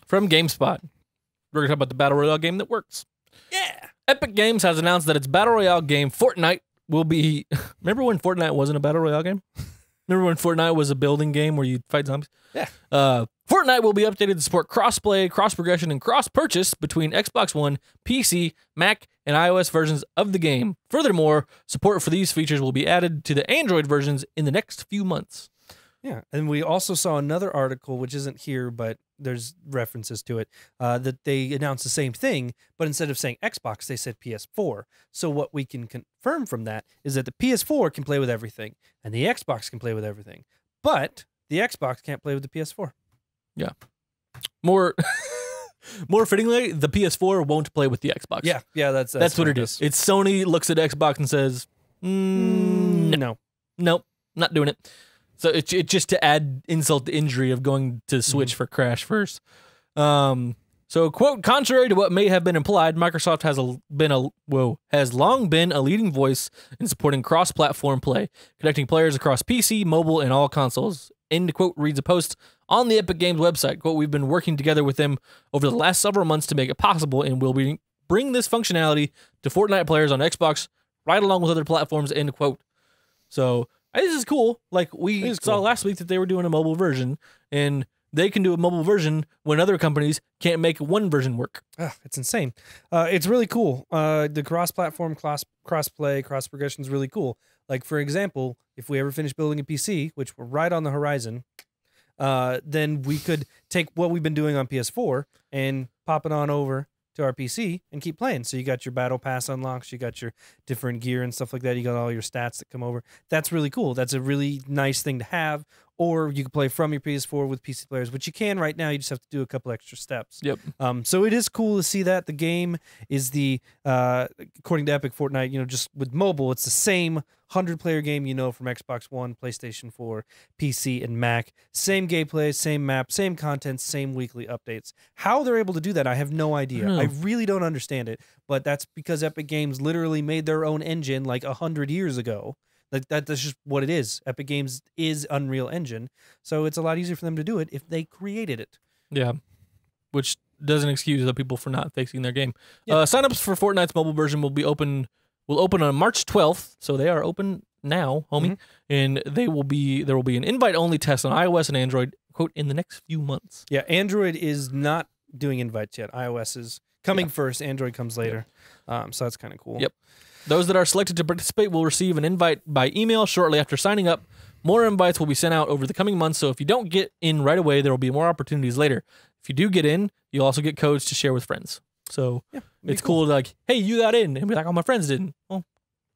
from GameSpot. We're going to talk about the Battle Royale game that works. Yeah. Epic Games has announced that its Battle Royale game, Fortnite, will be... Remember when Fortnite wasn't a Battle Royale game? Remember when Fortnite was a building game where you fight zombies? Yeah. Fortnite will be updated to support cross-play, cross-progression, and cross-purchase between Xbox One, PC, Mac, and iOS versions of the game. Furthermore, support for these features will be added to the Android versions in the next few months. Yeah, and we also saw another article, which isn't here, but there's references to it, that they announced the same thing, but instead of saying Xbox, they said PS4. So what we can confirm from that is that the PS4 can play with everything, and the Xbox can play with everything, but the Xbox can't play with the PS4. Yeah. More fittingly, the PS4 won't play with the Xbox. Yeah, that's what it is. It's Sony looks at Xbox and says, no. Nope, not doing it. So it's just to add insult to injury of going to Switch for Crash first. So, quote, contrary to what may have been implied, Microsoft has long been a leading voice in supporting cross-platform play, connecting players across PC, mobile, and all consoles. End quote reads a post on the Epic Games website. Quote, we've been working together with them over the last several months to make it possible, and we'll bring this functionality to Fortnite players on Xbox right along with other platforms, end quote. So, this is cool. Like, we saw last week that they were doing a mobile version, and they can do a mobile version when other companies can't make one version work. It's insane. It's really cool. The cross-platform, cross-play, cross-progression is really cool. Like, for example, if we ever finish building a PC, which we're right on the horizon, then we could take what we've been doing on PS4 and pop it on over to our PC and keep playing. So you got your battle pass unlocks, you got your different gear and stuff like that. You got all your stats that come over. That's really cool. That's a really nice thing to have. Or you can play from your PS4 with PC players, which you can right now. You just have to do a couple extra steps. Yep. So it is cool to see that. The game is according to Epic, Fortnite, just with mobile, it's the same 100-player game from Xbox One, PlayStation 4, PC, and Mac. Same gameplay, same map, same content, same weekly updates. How they're able to do that, I have no idea. I really don't understand it, but that's because Epic Games literally made their own engine like 100 years ago. Like that's just what it is. Epic Games is Unreal Engine, so it's a lot easier for them to do it if they created it. Yeah, which doesn't excuse the people for not fixing their game. Yeah. Signups for Fortnite's mobile version will open on March 12th, so they are open now, homie. And there will be an invite-only test on iOS and Android, quote, in the next few months. Yeah, Android is not doing invites yet. iOS is coming first. Android comes later. So that's kind of cool. Yep. Those that are selected to participate will receive an invite by email shortly after signing up. More invites will be sent out over the coming months, so if you don't get in right away, there will be more opportunities later. If you do get in, you'll also get codes to share with friends. So it's cool to like, hey, you got in, and be like, oh, my friends didn't. Well,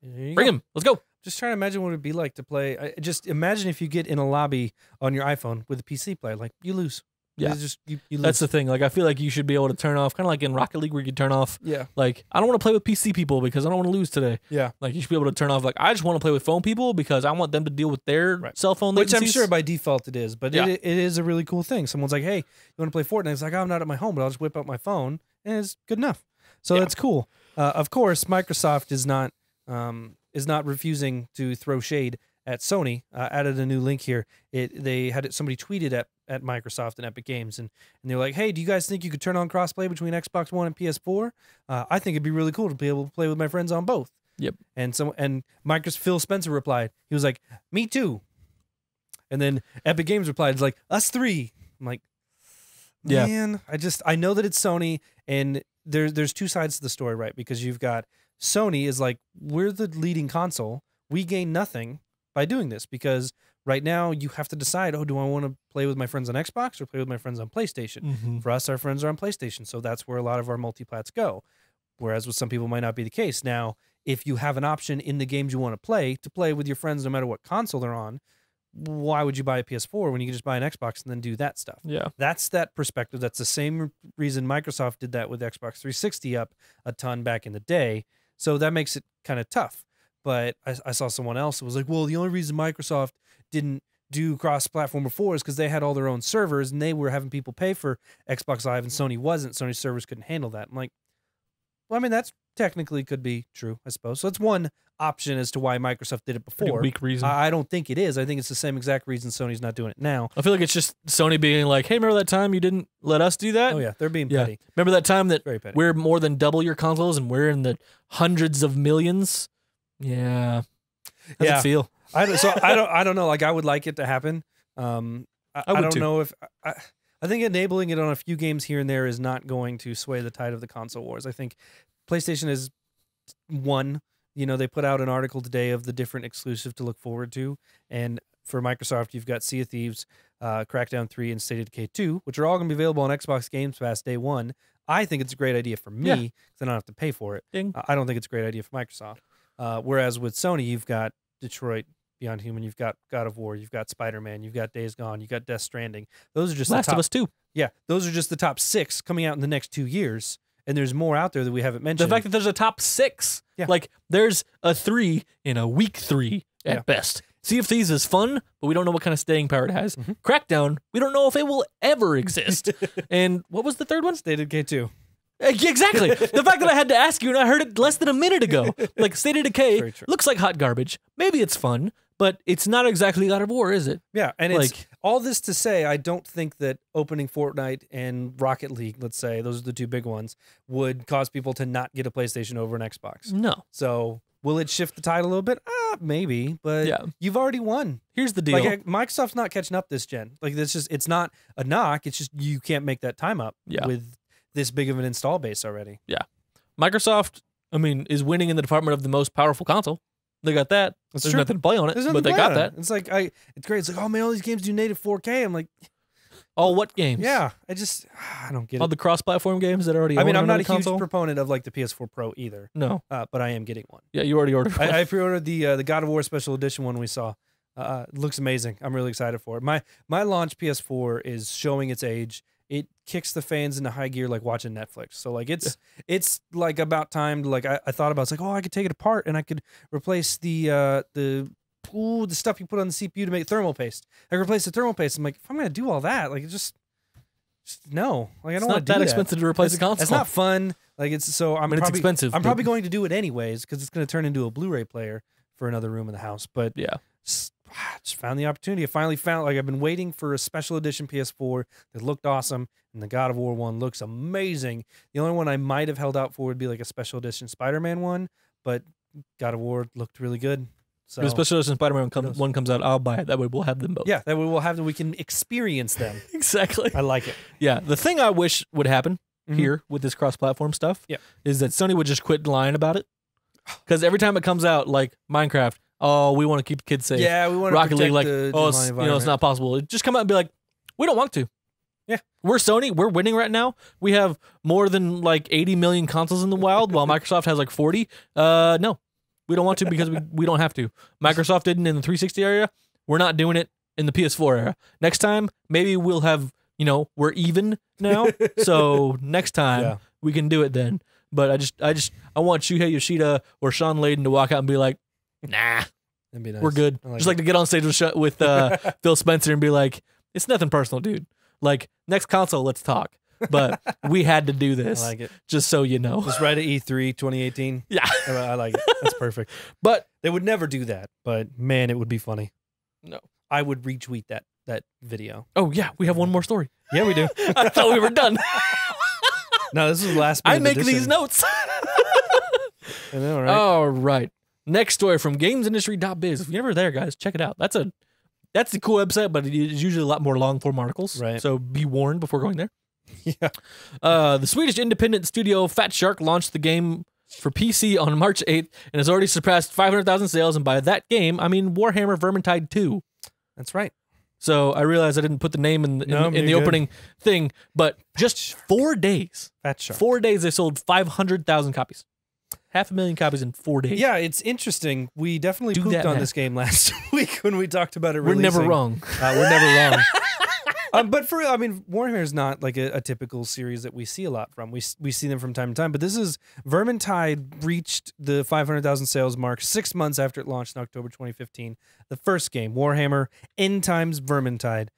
bring them. Let's go. Just trying to imagine what it'd be like to play. Just imagine if you get in a lobby on your iPhone with a PC player, like you lose. Yeah, you lose. That's the thing. Like, I feel like you should be able to turn off, kind of like in Rocket League, where you can turn off. Yeah. Like, I don't want to play with PC people because I don't want to lose today. Yeah. Like, you should be able to turn off. Like, I just want to play with phone people because I want them to deal with their cell phone latencies. Which I'm sure by default it is, but it is a really cool thing. Someone's like, "Hey, you want to play Fortnite?" It's like, "I'm not at my home, but I'll just whip out my phone," and it's good enough. So that's cool. Of course, Microsoft is not refusing to throw shade at Sony. Added a new link here. Somebody tweeted at Microsoft and Epic Games, and they're like, "Hey, do you guys think you could turn on crossplay between Xbox One and PS4? I think it'd be really cool to be able to play with my friends on both." Yep. And Microsoft Phil Spencer replied. He was like, "Me too." And then Epic Games replied, "It's like us three." I'm like, man, I know that it's Sony, and there's two sides to the story, right? Because you've got Sony is like, we're the leading console. We gain nothing by doing this because right now you have to decide, do I want to play with my friends on Xbox or play with my friends on PlayStation? For us, our friends are on PlayStation, so that's where a lot of our multiplats go. Whereas with some people might not be the case. Now, if you have an option in the games you want to play with your friends no matter what console they're on, why would you buy a PS4 when you can just buy an Xbox and then do that stuff? Yeah. That's that perspective. That's the same reason Microsoft did that with Xbox 360 up a ton back in the day. So that makes it kind of tough. But I saw someone else who was like, well, the only reason Microsoft didn't do cross-platform before is because they had all their own servers and they were having people pay for Xbox Live and Sony wasn't. Sony's servers couldn't handle that. I'm like, Well, I mean, that's technically could be true, I suppose. So it's one option as to why Microsoft did it Pretty before. weak reason. I don't think it is. I think it's the same exact reason Sony's not doing it now. I feel like it's just Sony being like, hey, remember that time you didn't let us do that? Oh yeah, they're being Yeah. petty. Remember that time that Very petty. we're more than double your consoles and we're in the hundreds of millions? Yeah. How's Yeah. it feel? I don't know. Like I would like it to happen. I would don't too. know if I think enabling it on a few games here and there is not going to sway the tide of the console wars. I think PlayStation is one. You know, they put out an article today of the different exclusive to look forward to, and for Microsoft, you've got Sea of Thieves, Crackdown 3, and State of Decay 2, which are all going to be available on Xbox Game Pass day one. I think it's a great idea for me Yeah. because I don't have to pay for it. Ding. I don't think it's a great idea for Microsoft. Whereas with Sony, you've got Detroit Beyond Human, you've got God of War, you've got Spider-Man, you've got Days Gone, you've got Death Stranding. Those are just Last the top, of Us 2. Yeah, those are just the top 6 coming out in the next 2 years, and there's more out there that we haven't The mentioned. fact that there's a top 6. Yeah. Like, there's a 3 in a week 3 at Yeah. best. Sea of Thieves is fun, but we don't know what kind of staying power it has. Mhm. Crackdown, we don't know if it will ever exist. And what was the third one? State of Decay 2. Exactly. The fact that I had to ask you and I heard it less than a minute ago. Like, State of Decay Very true. looks like hot garbage. Maybe it's fun, but it's not exactly God of War, is it? Yeah, and Like- it's all this to say, I don't think that opening Fortnite and Rocket League, let's say, those are the two big ones, would cause people to not get a PlayStation over an Xbox. No. So will it shift the tide a little bit? Maybe, but Yeah. you've already won. Here's the deal. Like Microsoft's not catching up this gen. Like it's not a knock. It's just you can't make that time up Yeah. with this big of an install base already. Microsoft, I mean, is winning in the department of the most powerful console. They got that. That's There's true. nothing to play on it, There's but nothing they to got play on that. it. It's like it's great. It's like, oh man, all these games do native 4K. I'm like, All what games? yeah, I don't get All it. the cross-platform games that already I mean, own I'm not a another huge console? proponent of like the PS4 Pro either, No. but I am getting one. Yeah, you already ordered one. I pre-ordered the God of War Special Edition one we saw. It looks amazing. I'm really excited for it. My launch PS4 is showing its age. It kicks the fans into high gear like watching Netflix. So like it's like about time to like I thought about it's like, oh, I could take it apart and I could replace the stuff you put on the CPU to make thermal paste. I could replace the thermal paste. I'm like, if I'm gonna do all that, like just no. Like I It's don't not want to that do expensive to replace a console. It's not fun. Like it's so I'm I mean, it's probably, expensive, I'm but- probably going to do it anyways because it's going to turn into a Blu-ray player for another room in the house. But Yeah. just found the opportunity. I finally found like I've been waiting for a special edition PS4 that looked awesome, and the God of War one looks amazing. The only one I might have held out for would be like a special edition Spider-Man one, but God of War looked really good. So If the special edition Spider-Man Kudos. one comes out, I'll buy it. That way we'll have them both. yeah, that way we'll have we can experience them. Exactly. I like it. Yeah. The thing I wish would happen Mhm. here with this cross-platform stuff Yeah. is that Sony would just quit lying about it. Because every time it comes out, like Minecraft, oh, we want to keep the kids safe. Yeah, we want to Rocket League, protect like, the oh, online it's, it's environment. not possible. Just come out and be like, we don't want to. Yeah. We're Sony. We're winning right now. We have more than like 80 million consoles in the wild, while Microsoft has like 40. No, we don't want to because we don't have to. Microsoft didn't in the 360 area. We're not doing it in the PS4 era. Next time, maybe we'll have, we're even now. So next time Yeah. we can do it then. But I want Shuhei Yoshida or Sean Layden to walk out and be like, nah, That'd be nice. we're good. I like Just it. like to get on stage with Phil Spencer and be like, it's nothing personal, dude. Like, next console, let's talk. But we had to do I this, like it. just so you know. Just right at E3 2018. Yeah. I like it. That's perfect. But They would never do that, but man, it would be funny. no. I would retweet that video. Oh, yeah, we have one more story. Yeah, we do. I thought we were done. No, this is the last. I minute make edition. these notes. I know, right? All right. Next story from gamesindustry.biz. If you're never there, guys, check it out. That's a cool website, but it is usually a lot more long form articles. Right. So be warned before going there. Yeah. The Swedish independent studio Fat Shark launched the game for PC on March 8th and has already surpassed 500,000 sales. And by that game, I mean Warhammer Vermintide 2. That's right. So I realized I didn't put the name in the No, you're good. opening thing, but just 4 days. Fat Shark. 4 days they sold 500,000 copies. 500,000 copies in 4 days. Yeah, it's interesting. We definitely Do pooped that on math. this game last week when we talked about it. We're never releasing. wrong. We're never wrong. But for real, I mean, Warhammer is not like a typical series that we see a lot from. We see them from time to time, but this is Vermintide reached the 500,000 sales mark 6 months after it launched in October 2015. The first game, Warhammer End Times Vermintide.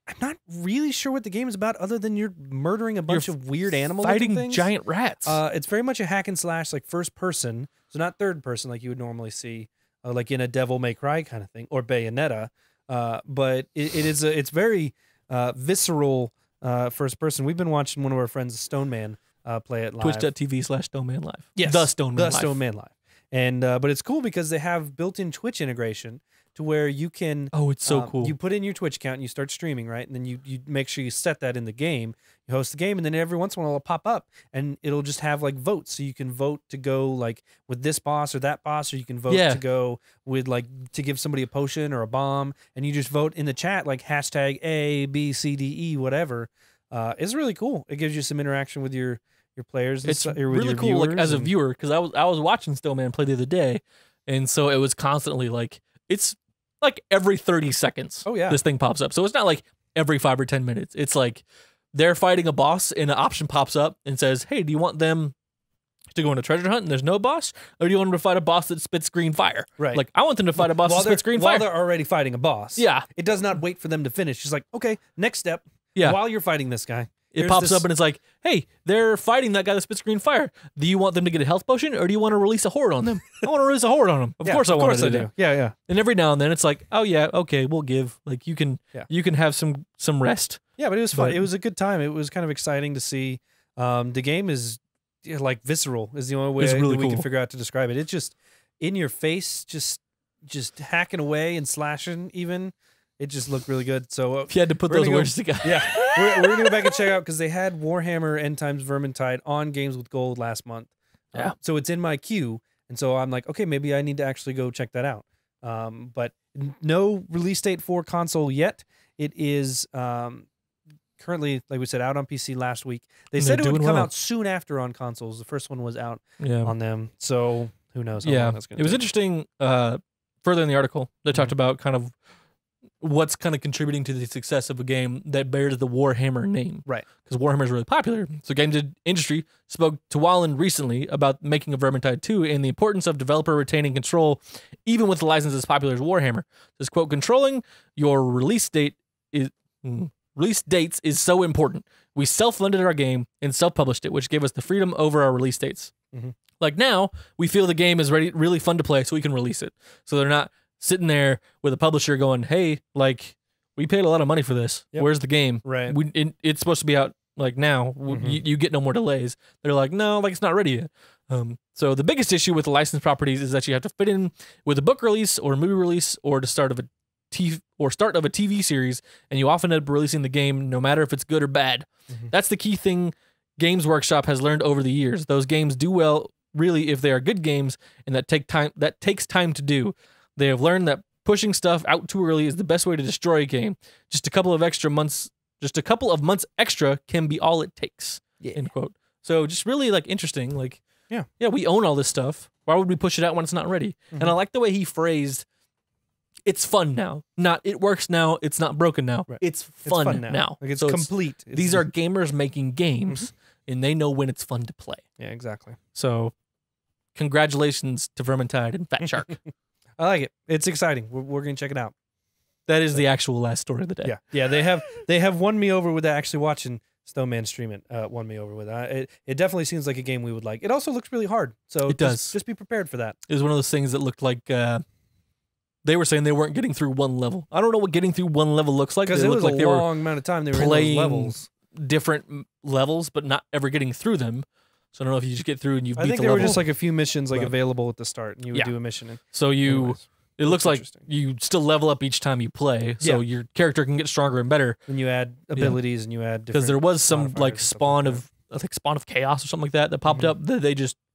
I'm not really sure what the game is about, other than you're murdering a bunch of weird animals, fighting giant rats. It's very much a hack and slash, like first person, so not third person like you would normally see, like in a Devil May Cry kind of thing or Bayonetta. But it's very visceral first person. We've been watching one of our friends, Stone Man, play it live. Twitch.tv/Stoneman Live. Yes, the Stoneman Live. Stone Man Live. And but it's cool because they have built-in Twitch integration to where you can. Oh, it's so cool. You put in your Twitch account and you start streaming, right? And then you make sure you set that in the game. You host the game, and then every once in a while it'll pop up, and it'll just have like votes. So you can vote to go like with this boss or that boss, or you can vote to go with like to give somebody a potion or a bomb, and you just vote in the chat like hashtag A, B, C, D, E, whatever. It's really cool. It gives you some interaction with your players. It's with really your cool, like as a and- viewer, because I was watching Stillman play the other day, and so it was constantly like it's like every 30 seconds. Oh yeah, this thing pops up. So it's not like every 5 or 10 minutes. It's like they're fighting a boss, and an option pops up and says, "Hey, do you want them to go on a treasure hunt and there's no boss, or do you want them to fight a boss that spits green fire?" Right. Like I want them to fight a boss that spits green while fire. they're already fighting a boss. Yeah. It does not wait for them to finish. It's like, okay, next step. Yeah. While you're fighting this guy. It pops up and it's like, hey, they're fighting that guy that spits green fire. Do you want them to get a health potion, or do you want to release a horde on them? I want to release a horde on them. Of course I want to do that. Yeah, yeah. And every now and then it's like, oh yeah, okay, we'll give. Like you can have some rest. Yeah, but it was fun. It was a good time. It was kind of exciting to see. The game is like visceral is the only way really we can cool. figure out to describe it. It's just in your face, just hacking away and slashing even. It just looked really good. So if you had to put those words together. Yeah. We're going to go back and check out because they had Warhammer End Times Vermintide on Games with Gold last month. Yeah. So it's in my queue. And so I'm like, okay, maybe I need to actually go check that out. But no release date for console yet. It is currently, like we said, out on PC last week. They said it would come out soon after on consoles. The first one was out on them. So who knows how long that's going to take. It was interesting. Further in the article, they talked about kind of what's kind of contributing to the success of a game that bears the Warhammer name. Right. Because Warhammer is really popular. So games industry spoke to Wallen recently about making a Vermintide 2 and the importance of developer retaining control even with a license as popular as Warhammer. This quote, controlling your release dates is so important. We self-funded our game and self-published it, which gave us the freedom over our release dates. Mm-hmm. Like now, we feel the game is really fun to play, so we can release it. So they're not sitting there with a publisher going, hey, like, we paid a lot of money for this. Yep. Where's the game? Right. It's supposed to be out, like, now. You get no more delays. They're like, no, like, it's not ready yet. So the biggest issue with the licensed properties is that you have to fit in with a book release or a movie release or the start of a TV series, and you often end up releasing the game no matter if it's good or bad. Mm-hmm. That's the key thing Games Workshop has learned over the years. Those games do well, really, if they are good games, and that takes time to do. They have learned that pushing stuff out too early is the best way to destroy a game. Just a couple of months extra can be all it takes. Yeah. End quote. So just really like interesting. Like, yeah, we own all this stuff. Why would we push it out when it's not ready? Mm-hmm. And I like the way he phrased, it's fun now. Not it works now. It's not broken now. Right. It's fun now. Like it's so complete. These are gamers making games, and they know when it's fun to play. Yeah, exactly. So, congratulations to Vermintide and Fat Shark. I like it. It's exciting. We're going to check it out. That is the actual last story of the day. Yeah. They have won me over with actually watching Stoneman stream it. Won me over with it. It definitely seems like a game we would like. It also looks really hard. So it does. Just be prepared for that. It was one of those things that looked like they were saying they weren't getting through one level. I don't know what getting through one level looks like. Because it was a long amount of time they were playing in those levels. Different levels, but not ever getting through them. So I don't know if you just get through and you beat the level. I think there were just like a few missions like available at the start, and you would do a mission. And so it looks like you still level up each time you play, so your character can get stronger and better. And you add abilities, and you add different. Because there was some like spawn of chaos or something like that popped up that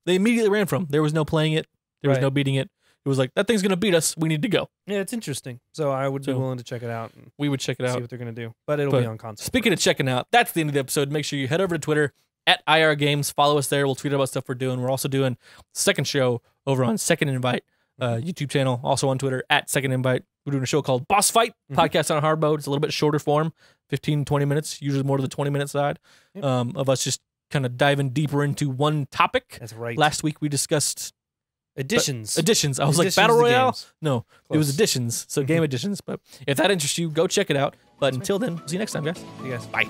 they immediately ran from. There was no playing it. There was no beating it. It was like, that thing's gonna beat us. We need to go. Yeah, it's interesting. So I would be willing to check it out. And we would check it out. See what they're gonna do, but it'll be on console. Speaking of checking out, that's the end of the episode. Make sure you head over to Twitter at IR Games. Follow us there. We'll tweet about stuff we're doing. We're also doing second show over on Second Invite YouTube channel. Also on Twitter at Second Invite. We're doing a show called Boss Fight podcast on a hard mode. It's a little bit shorter form, 15, 20 minutes, usually more to the 20-minute side of us just kind of diving deeper into one topic. That's right. Last week we discussed Editions. I was like, Battle Royale? Games. No, it was editions. So game editions. But if that interests you, go check it out. But until then, see you next time, guys. You guys. Bye.